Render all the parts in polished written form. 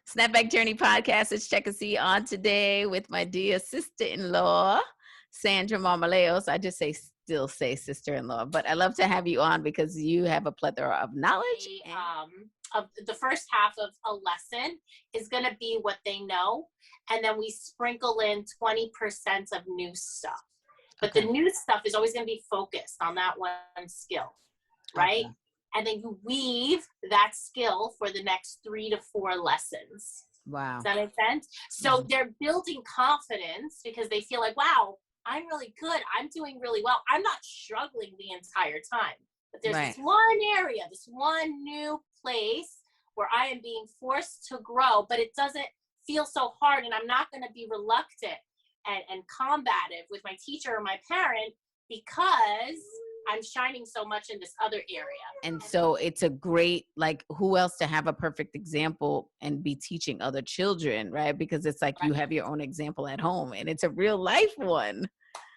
Snapback Journey podcast. It's Checka on today with my dear sister-in-law, Sandra Marmaleos. I just still say sister-in-law, but I love to have you on because you have a plethora of knowledge. Of the first half of a lesson is going to be what they know, and then we sprinkle in 20% of new stuff. But the new stuff is always going to be focused on that one skill, right? Okay. And then you weave that skill for the next 3 to 4 lessons. Wow. Does that make sense? So they're building confidence because they feel like, wow, I'm really good. I'm doing really well. I'm not struggling the entire time. But there's this one area, this one new place where I am being forced to grow, but it doesn't feel so hard, and I'm not going to be reluctant and combative with my teacher or my parent because I'm shining so much in this other area. And so it's a great, like, who else to have a perfect example and be teaching other children, right? Because it's like you have your own example at home and it's a real life one.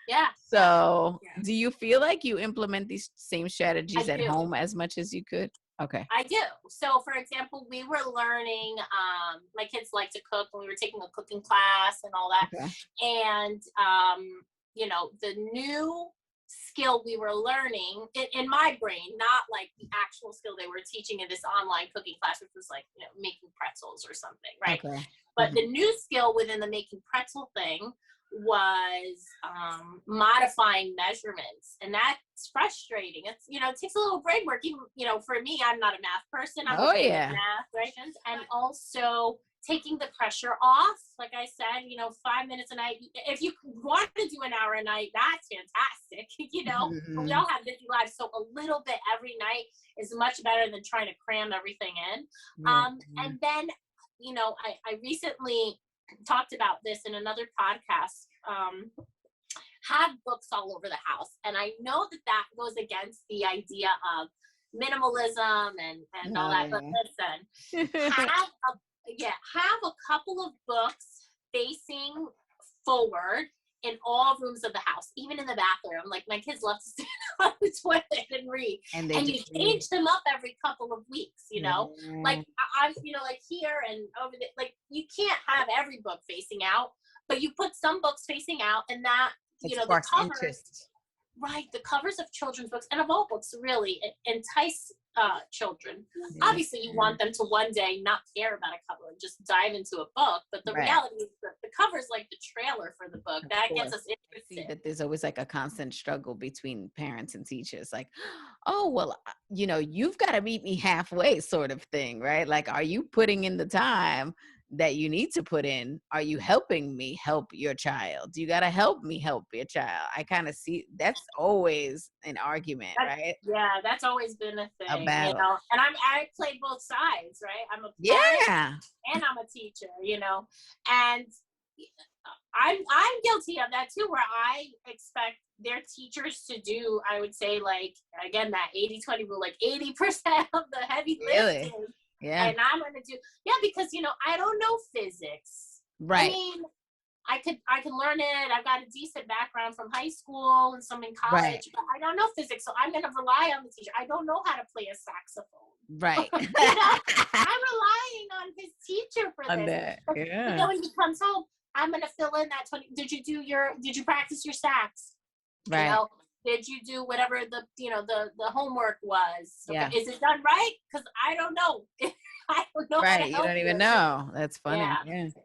Yeah. So do you feel like you implement these same strategies at home as much as you could? Okay. I do. So for example, we were learning, my kids like to cook, and we were taking a cooking class and all that. Okay. And, the new skill we were learning in my brain, not like the actual skill they were teaching in this online cooking class, which was like, making pretzels or something, right? Okay. But the new skill within the making pretzel thing was modifying measurements, and that's frustrating. It's it takes a little brain work. Even for me, I'm not a math person. I'm okay with math, right? And also taking the pressure off. Like I said, 5 minutes a night. If you want to do an hour a night, that's fantastic. We all have busy lives, so a little bit every night is much better than trying to cram everything in. And then I recently talked about this in another podcast, have books all over the house. And I know that goes against the idea of minimalism and all that. But listen, have a couple of books facing forward in all rooms of the house, even in the bathroom. Like my kids love to stand on the toilet and read, and you change them up every couple of weeks. Like I'm, like here and over there. Like you can't have every book facing out, but you put some books facing out, and that the covers, the covers of children's books and of all books really entice children. Obviously, you want them to one day not care about a cover and just dive into a book. But the reality is that the cover is like the trailer for the book. That gets us interested. I see that there's always like a constant struggle between parents and teachers. Like, oh, well, you've got to meet me halfway sort of thing, right? Like, are you putting in the time that you need to put in? Are you helping me help your child? You got to help me help your child. I kind of see that's always an argument, right? Yeah, that's always been a thing, And I play both sides, right? I'm a parent and I'm a teacher, and I'm guilty of that too, where I expect their teachers to do, I would say, like, again, that 80-20 rule, like 80% of the heavy lifting. Yeah. And I'm going to do, because, I don't know physics. Right. I mean, I can learn it. I've got a decent background from high school and some in college, but I don't know physics. So I'm going to rely on the teacher. I don't know how to play a saxophone. Right. I'm relying on his teacher for this. That. Yeah. But when he comes home, I'm going to fill in that 20. Did you practice your sax? Right. Did you do whatever the homework was? Yeah. Is it done right? Because I don't know. I don't know. Right. You don't even know. That's funny. Yeah.